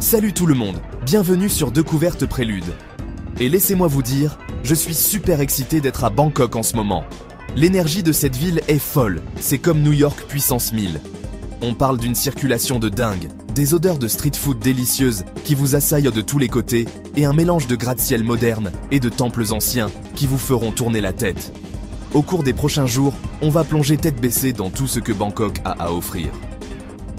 Salut tout le monde, bienvenue sur Découverte Prélude. Et laissez-moi vous dire, je suis super excité d'être à Bangkok en ce moment. L'énergie de cette ville est folle, c'est comme New York puissance 1000. On parle d'une circulation de dingue, des odeurs de street food délicieuses qui vous assaillent de tous les côtés et un mélange de gratte-ciel modernes et de temples anciens qui vous feront tourner la tête. Au cours des prochains jours, on va plonger tête baissée dans tout ce que Bangkok a à offrir.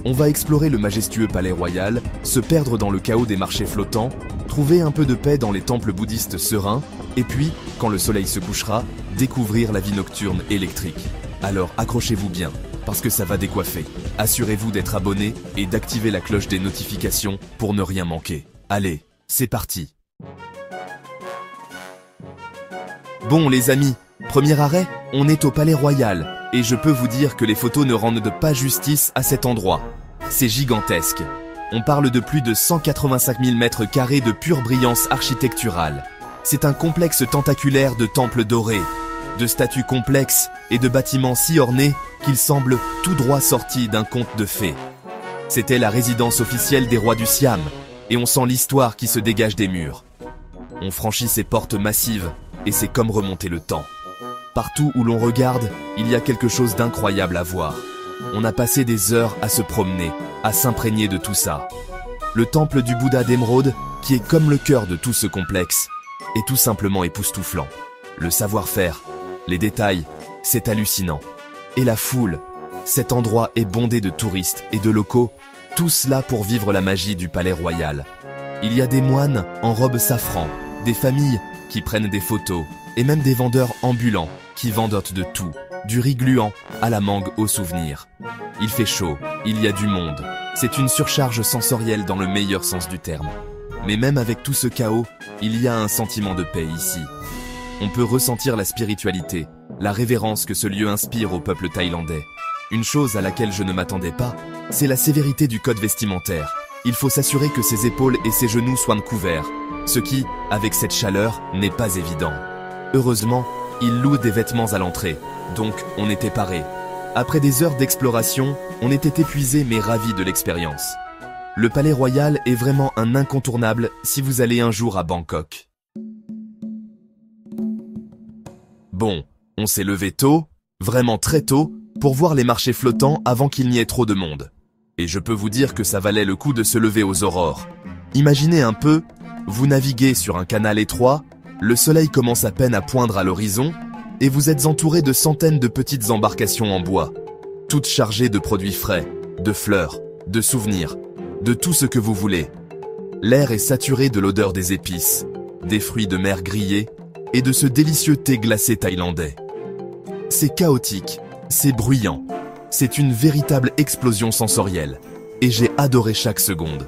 On va explorer le majestueux palais royal, se perdre dans le chaos des marchés flottants, trouver un peu de paix dans les temples bouddhistes sereins, et puis, quand le soleil se couchera, découvrir la vie nocturne électrique. Alors accrochez-vous bien, parce que ça va décoiffer. Assurez-vous d'être abonné et d'activer la cloche des notifications pour ne rien manquer. Allez, c'est parti! Bon les amis, premier arrêt, on est au palais royal. Et je peux vous dire que les photos ne rendent pas justice à cet endroit. C'est gigantesque. On parle de plus de 185 000 mètres carrés de pure brillance architecturale. C'est un complexe tentaculaire de temples dorés, de statues complexes et de bâtiments si ornés qu'ils semblent tout droit sortis d'un conte de fées. C'était la résidence officielle des rois du Siam, et on sent l'histoire qui se dégage des murs. On franchit ces portes massives, et c'est comme remonter le temps. Partout où l'on regarde, il y a quelque chose d'incroyable à voir. On a passé des heures à se promener, à s'imprégner de tout ça. Le temple du Bouddha d'Émeraude, qui est comme le cœur de tout ce complexe, est tout simplement époustouflant. Le savoir-faire, les détails, c'est hallucinant. Et la foule, cet endroit est bondé de touristes et de locaux, tous là pour vivre la magie du palais royal. Il y a des moines en robe safran, des familles qui prennent des photos, et même des vendeurs ambulants qui vendent de tout, du riz gluant à la mangue au souvenir. Il fait chaud, il y a du monde. C'est une surcharge sensorielle dans le meilleur sens du terme. Mais même avec tout ce chaos, il y a un sentiment de paix ici. On peut ressentir la spiritualité, la révérence que ce lieu inspire au peuple thaïlandais. Une chose à laquelle je ne m'attendais pas, c'est la sévérité du code vestimentaire. Il faut s'assurer que ses épaules et ses genoux soient couverts, ce qui, avec cette chaleur, n'est pas évident. Heureusement, ils louent des vêtements à l'entrée, donc on était parés. Après des heures d'exploration, on était épuisés mais ravis de l'expérience. Le palais royal est vraiment un incontournable si vous allez un jour à Bangkok. Bon, on s'est levé tôt, vraiment très tôt, pour voir les marchés flottants avant qu'il n'y ait trop de monde. Et je peux vous dire que ça valait le coup de se lever aux aurores. Imaginez un peu, vous naviguez sur un canal étroit, le soleil commence à peine à poindre à l'horizon, et vous êtes entouré de centaines de petites embarcations en bois, toutes chargées de produits frais, de fleurs, de souvenirs, de tout ce que vous voulez. L'air est saturé de l'odeur des épices, des fruits de mer grillés, et de ce délicieux thé glacé thaïlandais. C'est chaotique, c'est bruyant, c'est une véritable explosion sensorielle, et j'ai adoré chaque seconde.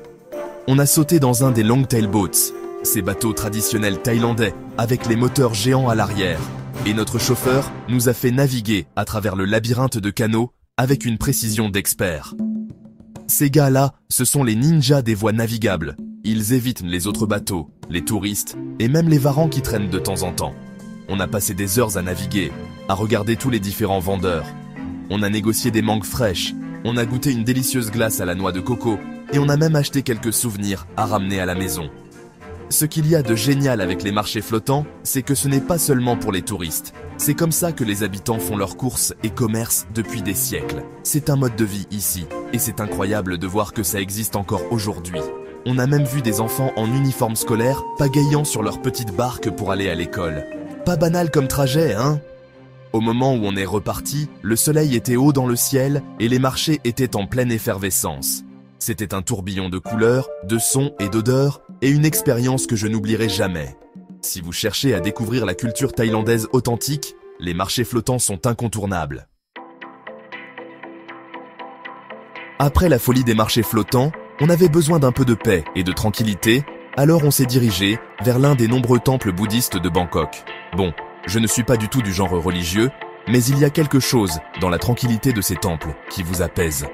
On a sauté dans un des long-tail boats, ces bateaux traditionnels thaïlandais avec les moteurs géants à l'arrière, et notre chauffeur nous a fait naviguer à travers le labyrinthe de canaux avec une précision d'expert. Ces gars-là, ce sont les ninjas des voies navigables. Ils évitent les autres bateaux, les touristes et même les varans qui traînent de temps en temps. On a passé des heures à naviguer, à regarder tous les différents vendeurs. On a négocié des mangues fraîches, on a goûté une délicieuse glace à la noix de coco et on a même acheté quelques souvenirs à ramener à la maison. Ce qu'il y a de génial avec les marchés flottants, c'est que ce n'est pas seulement pour les touristes. C'est comme ça que les habitants font leurs courses et commercent depuis des siècles. C'est un mode de vie ici, et c'est incroyable de voir que ça existe encore aujourd'hui. On a même vu des enfants en uniforme scolaire pagayant sur leur petite barque pour aller à l'école. Pas banal comme trajet, hein? Au moment où on est reparti, le soleil était haut dans le ciel et les marchés étaient en pleine effervescence. C'était un tourbillon de couleurs, de sons et d'odeurs, et une expérience que je n'oublierai jamais. Si vous cherchez à découvrir la culture thaïlandaise authentique, les marchés flottants sont incontournables. Après la folie des marchés flottants, on avait besoin d'un peu de paix et de tranquillité, alors on s'est dirigé vers l'un des nombreux temples bouddhistes de Bangkok. Bon, je ne suis pas du tout du genre religieux, mais il y a quelque chose dans la tranquillité de ces temples qui vous apaise.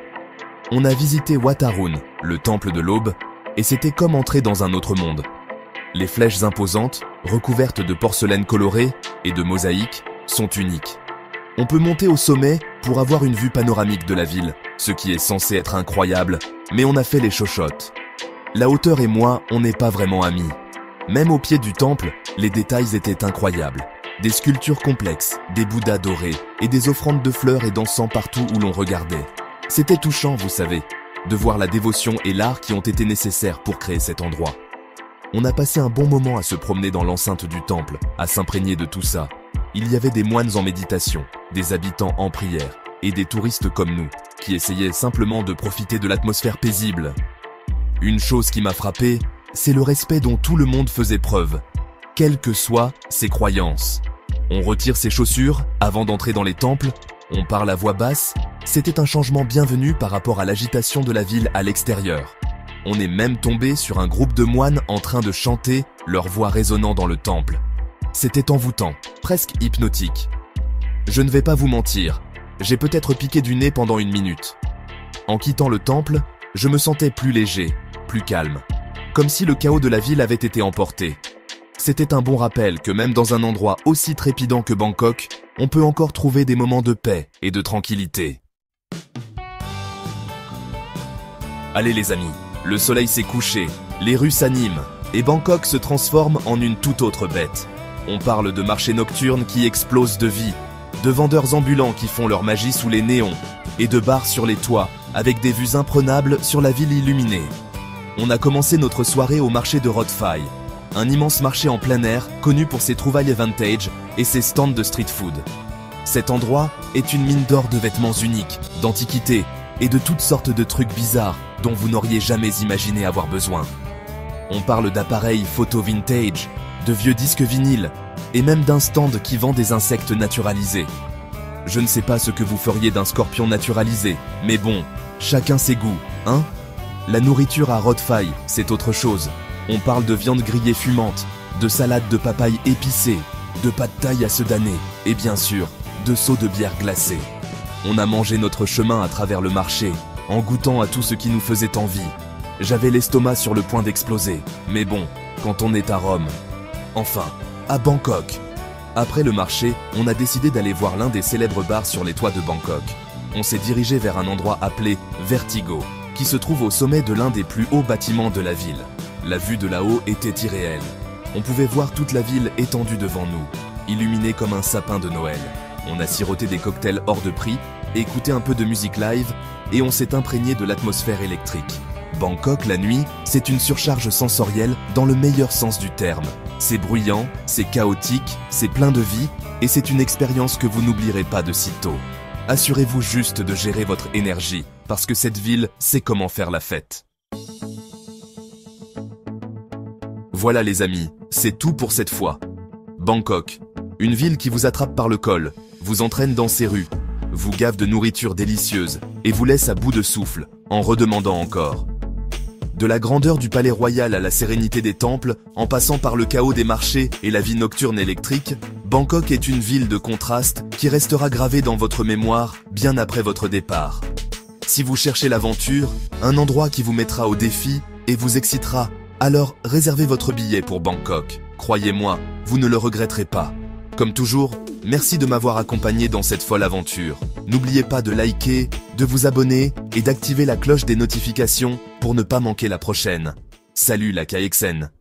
On a visité Wat Arun, le temple de l'aube, et c'était comme entrer dans un autre monde. Les flèches imposantes, recouvertes de porcelaine colorée et de mosaïques, sont uniques. On peut monter au sommet pour avoir une vue panoramique de la ville, ce qui est censé être incroyable, mais on a fait les chochottes. La hauteur et moi, on n'est pas vraiment amis. Même au pied du temple, les détails étaient incroyables. Des sculptures complexes, des bouddhas dorés et des offrandes de fleurs et d'encens partout où l'on regardait. C'était touchant, vous savez, de voir la dévotion et l'art qui ont été nécessaires pour créer cet endroit. On a passé un bon moment à se promener dans l'enceinte du temple, à s'imprégner de tout ça. Il y avait des moines en méditation, des habitants en prière et des touristes comme nous, qui essayaient simplement de profiter de l'atmosphère paisible. Une chose qui m'a frappé, c'est le respect dont tout le monde faisait preuve, quelles que soient ses croyances. On retire ses chaussures avant d'entrer dans les temples, on parle à voix basse, c'était un changement bienvenu par rapport à l'agitation de la ville à l'extérieur. On est même tombé sur un groupe de moines en train de chanter, leur voix résonnant dans le temple. C'était envoûtant, presque hypnotique. Je ne vais pas vous mentir, j'ai peut-être piqué du nez pendant une minute. En quittant le temple, je me sentais plus léger, plus calme, comme si le chaos de la ville avait été emporté. C'était un bon rappel que même dans un endroit aussi trépidant que Bangkok, on peut encore trouver des moments de paix et de tranquillité. Allez les amis, le soleil s'est couché, les rues s'animent, et Bangkok se transforme en une toute autre bête. On parle de marchés nocturnes qui explosent de vie, de vendeurs ambulants qui font leur magie sous les néons, et de bars sur les toits, avec des vues imprenables sur la ville illuminée. On a commencé notre soirée au marché de Road Phi, un immense marché en plein air connu pour ses trouvailles vintage et ses stands de street food. Cet endroit est une mine d'or de vêtements uniques, d'antiquités et de toutes sortes de trucs bizarres dont vous n'auriez jamais imaginé avoir besoin. On parle d'appareils photo vintage, de vieux disques vinyles et même d'un stand qui vend des insectes naturalisés. Je ne sais pas ce que vous feriez d'un scorpion naturalisé, mais bon, chacun ses goûts, hein? La nourriture à Road Phi, c'est autre chose. On parle de viande grillée fumante, de salade de papaye épicée, de pad thaï à se damner, et bien sûr, de seaux de bière glacée. On a mangé notre chemin à travers le marché, en goûtant à tout ce qui nous faisait envie. J'avais l'estomac sur le point d'exploser, mais bon, quand on est à Rome. Enfin, à Bangkok. Après le marché, on a décidé d'aller voir l'un des célèbres bars sur les toits de Bangkok. On s'est dirigé vers un endroit appelé Vertigo, qui se trouve au sommet de l'un des plus hauts bâtiments de la ville. La vue de là-haut était irréelle. On pouvait voir toute la ville étendue devant nous, illuminée comme un sapin de Noël. On a siroté des cocktails hors de prix, écouté un peu de musique live, et on s'est imprégné de l'atmosphère électrique. Bangkok, la nuit, c'est une surcharge sensorielle dans le meilleur sens du terme. C'est bruyant, c'est chaotique, c'est plein de vie, et c'est une expérience que vous n'oublierez pas de sitôt. Assurez-vous juste de gérer votre énergie, parce que cette ville sait comment faire la fête. Voilà les amis, c'est tout pour cette fois. Bangkok, une ville qui vous attrape par le col, vous entraîne dans ses rues, vous gave de nourriture délicieuse et vous laisse à bout de souffle, en redemandant encore. De la grandeur du palais royal à la sérénité des temples, en passant par le chaos des marchés et la vie nocturne électrique, Bangkok est une ville de contraste qui restera gravée dans votre mémoire bien après votre départ. Si vous cherchez l'aventure, un endroit qui vous mettra au défi et vous excitera, alors réservez votre billet pour Bangkok. Croyez-moi, vous ne le regretterez pas. Comme toujours, merci de m'avoir accompagné dans cette folle aventure. N'oubliez pas de liker, de vous abonner et d'activer la cloche des notifications pour ne pas manquer la prochaine. Salut la KXN.